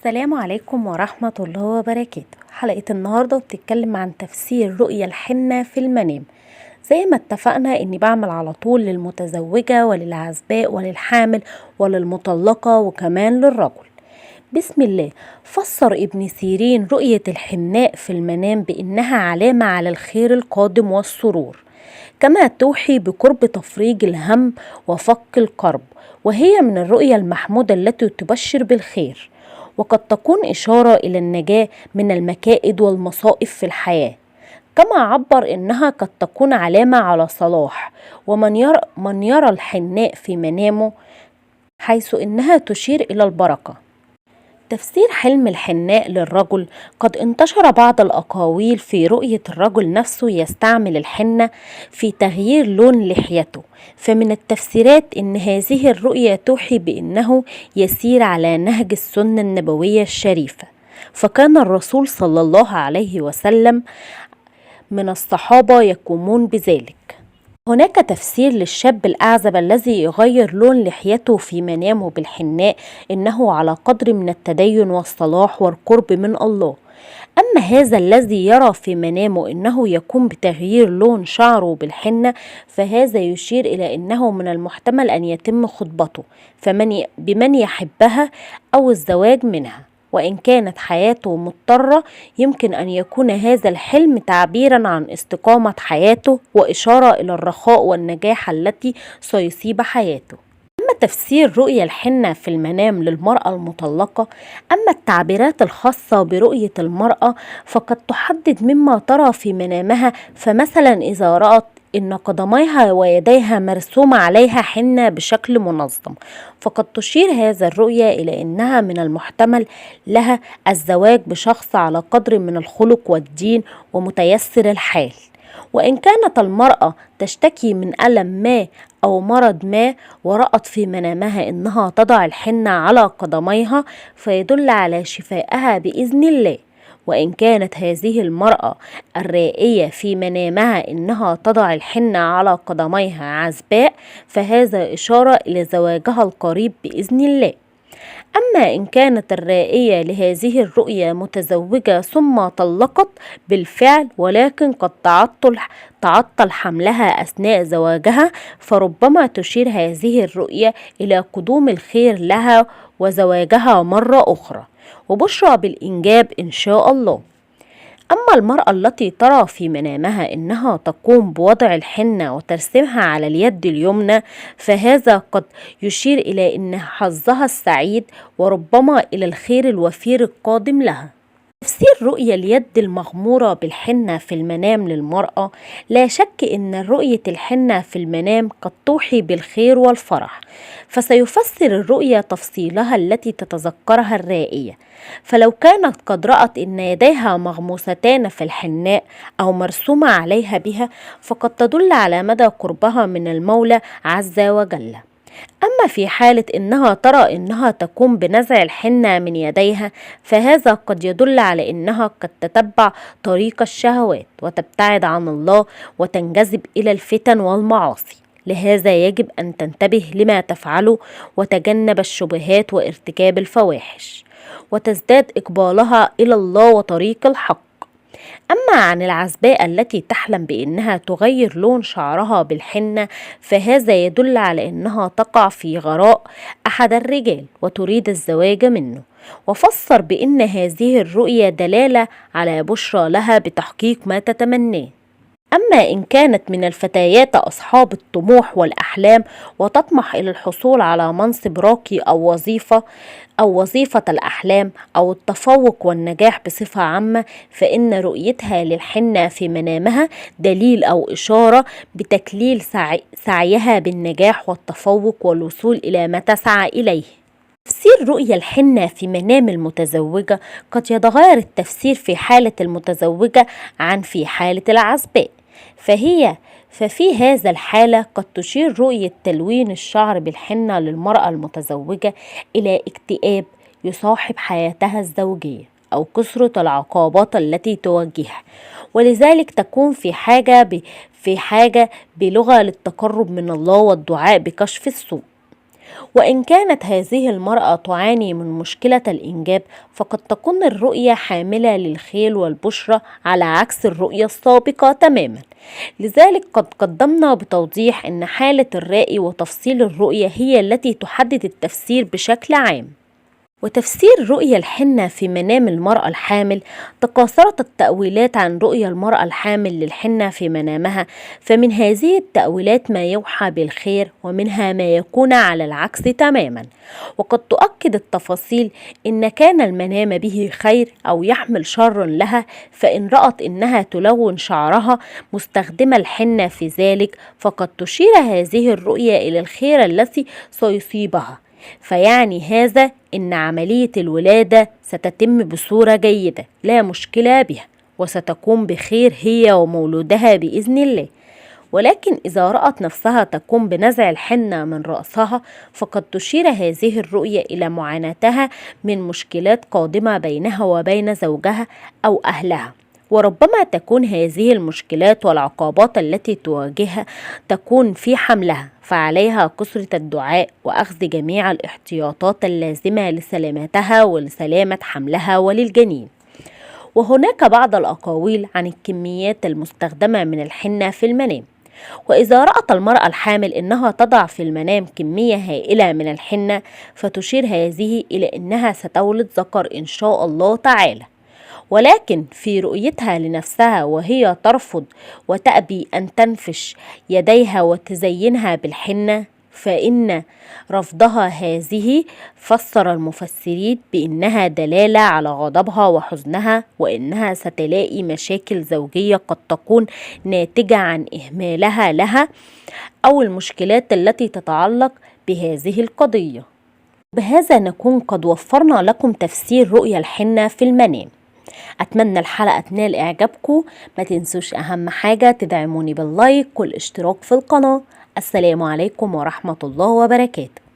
السلام عليكم ورحمة الله وبركاته. حلقة النهاردة بتتكلم عن تفسير رؤية الحنة في المنام. زي ما اتفقنا اني بعمل على طول للمتزوجة وللعزباء وللحامل وللمطلقة وكمان للرجل. بسم الله. فسر ابن سيرين رؤية الحناء في المنام بانها علامة على الخير القادم والسرور، كما توحي بقرب تفريج الهم وفك الكرب، وهي من الرؤيا المحمودة التي تبشر بالخير، وقد تكون إشارة إلى النجاة من المكائد والمصائب في الحياة. كما عبر إنها قد تكون علامة على صلاح، ومن يرى الحناء في منامه حيث إنها تشير إلى البركة. تفسير حلم الحناء للرجل: قد انتشر بعض الأقاويل في رؤية الرجل نفسه يستعمل الحنة في تغيير لون لحيته، فمن التفسيرات إن هذه الرؤية توحي بأنه يسير على نهج السنة النبوية الشريفة، فكان الرسول صلى الله عليه وسلم من الصحابة يقومون بذلك. هناك تفسير للشاب الأعزب الذي يغير لون لحيته في منامه بالحناء إنه على قدر من التدين والصلاح والقرب من الله. أما هذا الذي يرى في منامه إنه يقوم بتغيير لون شعره بالحنة، فهذا يشير إلى إنه من المحتمل أن يتم خطبته بمن يحبها أو الزواج منها، وإن كانت حياته مضطرة يمكن أن يكون هذا الحلم تعبيرا عن استقامة حياته وإشارة إلى الرخاء والنجاح التي سيصيب حياته. أما تفسير رؤية الحنة في المنام للمرأة المطلقة، أما التعبيرات الخاصة برؤية المرأة فقد تحدد مما ترى في منامها، فمثلا إذا رأت إن قدميها ويديها مرسومة عليها حنة بشكل منظم، فقد تشير هذا الرؤية إلى أنها من المحتمل لها الزواج بشخص على قدر من الخلق والدين ومتيسر الحال. وإن كانت المرأة تشتكي من ألم ما أو مرض ما ورأت في منامها إنها تضع الحنة على قدميها، فيدل على شفائها بإذن الله. وإن كانت هذه المرأة الرائية في منامها إنها تضع الحنة على قدميها عزباء، فهذا إشارة إلى زواجها القريب بإذن الله. أما إن كانت الرائية لهذه الرؤية متزوجة ثم طلقت بالفعل ولكن قد تعطل حملها أثناء زواجها، فربما تشير هذه الرؤية إلى قدوم الخير لها وزواجها مرة أخرى، وبشرى بالإنجاب إن شاء الله. أما المرأة التي ترى في منامها إنها تقوم بوضع الحنة وترسمها على اليد اليمنى، فهذا قد يشير إلى أن حظها السعيد وربما إلى الخير الوفير القادم لها. تفسير رؤية اليد المغمورة بالحنة في المنام للمرأة: لا شك أن رؤية الحنة في المنام قد توحي بالخير والفرح، فسيفسر الرؤية تفصيلها التي تتذكرها الرائية. فلو كانت قد رأت أن يديها مغموستان في الحناء أو مرسومة عليها بها، فقد تدل على مدى قربها من المولى عز وجل. أما في حالة إنها ترى إنها تقوم بنزع الحنة من يديها، فهذا قد يدل على إنها قد تتبع طريق الشهوات وتبتعد عن الله وتنجذب إلى الفتن والمعاصي. لهذا يجب أن تنتبه لما تفعله وتجنب الشبهات وارتكاب الفواحش، وتزداد إقبالها إلى الله وطريق الحق. أما عن العزباء التي تحلم بأنها تغير لون شعرها بالحنة، فهذا يدل على أنها تقع في غراء أحد الرجال وتريد الزواج منه، وفسر بأن هذه الرؤية دلالة على بشرى لها بتحقيق ما تتمناه. أما إن كانت من الفتيات أصحاب الطموح والأحلام وتطمح إلى الحصول على منصب راقي أو وظيفة الأحلام أو التفوق والنجاح بصفة عامة، فإن رؤيتها للحنة في منامها دليل أو إشارة بتكليل سعيها بالنجاح والتفوق والوصول إلى ما تسعى إليه. تفسير رؤية الحنة في منام المتزوجة: قد يتغير التفسير في حالة المتزوجة عن في حالة العزباء، ففي هذا الحالة قد تشير رؤية تلوين الشعر بالحنة للمرأة المتزوجة إلى اكتئاب يصاحب حياتها الزوجية أو كثرة العقبات التي تواجهها، ولذلك تكون في حاجة بلغة للتقرب من الله والدعاء بكشف السوء. وإن كانت هذه المرأة تعاني من مشكلة الإنجاب، فقد تكون الرؤية حاملة للخير والبشرى على عكس الرؤية السابقة تماما. لذلك قد قدمنا بتوضيح أن حالة الرائي وتفصيل الرؤية هي التي تحدد التفسير بشكل عام. وتفسير رؤية الحنة في منام المرأة الحامل، تكاثرت التأويلات عن رؤية المرأة الحامل للحنة في منامها، فمن هذه التأويلات ما يوحى بالخير ومنها ما يكون على العكس تماما. وقد تؤكد التفاصيل إن كان المنام به خير أو يحمل شر لها، فإن رأت إنها تلون شعرها مستخدمة الحنة في ذلك، فقد تشير هذه الرؤية إلى الخير الذي سيصيبها، فيعني هذا إن عملية الولادة ستتم بصورة جيدة لا مشكلة بها، وستكون بخير هي ومولودها بإذن الله. ولكن إذا رأت نفسها تقوم بنزع الحنة من رأسها، فقد تشير هذه الرؤية إلى معاناتها من مشكلات قادمة بينها وبين زوجها أو أهلها، وربما تكون هذه المشكلات والعقبات التي تواجهها تكون في حملها، فعليها كثرة الدعاء وأخذ جميع الاحتياطات اللازمة لسلامتها ولسلامة حملها وللجنين. وهناك بعض الأقاويل عن الكميات المستخدمة من الحنة في المنام. وإذا رأت المرأة الحامل إنها تضع في المنام كمية هائلة من الحنة، فتشير هذه إلى إنها ستولد ذكر إن شاء الله تعالى. ولكن في رؤيتها لنفسها وهي ترفض وتأبي أن تنفش يديها وتزينها بالحنة، فإن رفضها هذه فسر المفسرين بأنها دلالة على غضبها وحزنها، وإنها ستلاقي مشاكل زوجية قد تكون ناتجة عن إهمالها لها أو المشكلات التي تتعلق بهذه القضية. بهذا نكون قد وفرنا لكم تفسير رؤيا الحنة في المنام. أتمنى الحلقة تنال إعجابكم. ما تنسوش أهم حاجة تدعموني باللايك والاشتراك في القناة. السلام عليكم ورحمة الله وبركاته.